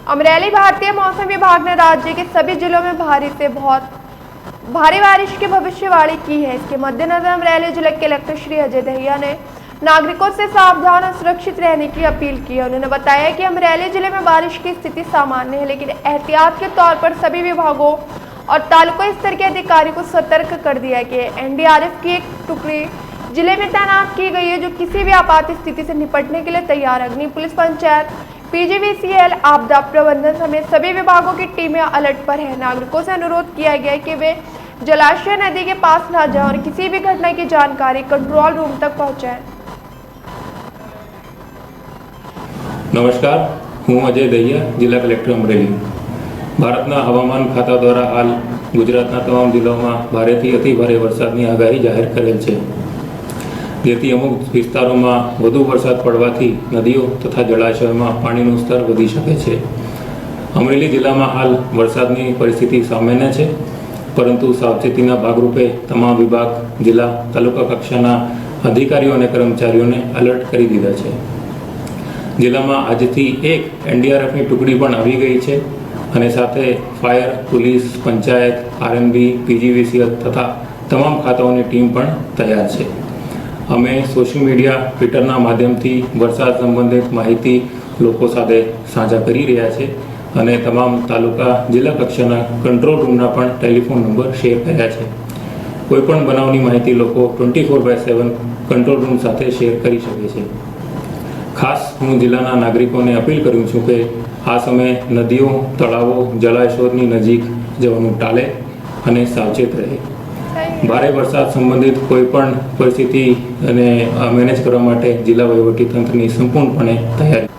अमरेली भारतीय मौसम विभाग ने राज्य के सभी जिलों में भारी से बहुत भारी बारिश की भविष्यवाणी की है। इसके मद्देनजर अमरेली जिले के कलेक्टर श्री अजय दहिया ने नागरिकों से सावधान और सुरक्षित रहने की अपील की है। उन्होंने बताया कि अमरेली जिले में बारिश की स्थिति सामान्य है, लेकिन एहतियात के तौर पर सभी विभागों और तालुका स्तर के अधिकारियों को सतर्क कर दिया गया है। एनडीआरएफ की एक टुकड़ी जिले में तैनात की गई है, जो किसी भी आपात स्थिति से निपटने के लिए तैयार है। अग्नि, पुलिस, पंचायत, पीजीवीसीएल, आपदा प्रबंधन समेत सभी विभागों की टीमें अलर्ट पर है। नागरिकों से अनुरोध किया गया है कि वे जलाशय, नदी के पास न जाएं और किसी भी घटना की जानकारी कंट्रोल रूम तक पहुंचाएं। नमस्कार, हूँ अजय दहिया, जिला कलेक्टर अमरेली। भारतना हवामान खाता द्वारा हाल गुजरातना તમામ જિલ્લાઓમાં ભારેથી અતિ ભારે વરસાદની આગાહી જાહેર કરેલ છે, જેથી અમુક વિસ્તારોમાં વધુ વરસાદ પડવાથી નદીઓ તથા જળાશયોમાં પાણીનું સ્તર વધી શકે છે। અમરેલી જિલ્લામાં હાલ વરસાદની પરિસ્થિતિ સામાન્ય છે, પરંતુ સાવચેતીના ભાગરૂપે તમામ વિભાગ, જિલ્લા, તાલુકા કક્ષાના અધિકારીઓ અને કર્મચારીઓને એલર્ટ કરી દીધા છે। જિલ્લામાં આજથી એક એનડીઆરએફની ટુકડી પણ આવી ગઈ છે અને સાથે fire, police, panchayat, RNB, PGVCL તથા તમામ ખાતાઓની ટીમ પણ તૈયાર છે। અમે સોશિયલ મીડિયા, ટ્વિટરના માધ્યમથી વરસાદ સંબંધિત માહિતી લોકો સાથે સાझा કરી રહ્યા છે અને તમામ તાલુકા, જિલ્લા કક્ષાના કંટ્રોલ રૂમના પણ ટેલિફોન નંબર શેર કર્યા છે। કોઈપણ બનાવની માહિતી લોકો 24/7 કંટ્રોલ રૂમ સાથે શેર કરી શકે છે। ખાસ હું જિલ્લાના નાગરિકોને અપીલ કરું છું કે આ સમયે નદીઓ, તળાવો, જળાશયોની નજીક જવાનું ટાળે અને સાવચેત રહે। ભારે વરસાદ સંબંધિત કોઈપણ પરિસ્થિતિ અને મેનેજ કરવા માટે જિલ્લા વહીવટીતંત્રની સંપૂર્ણપણે તૈયારી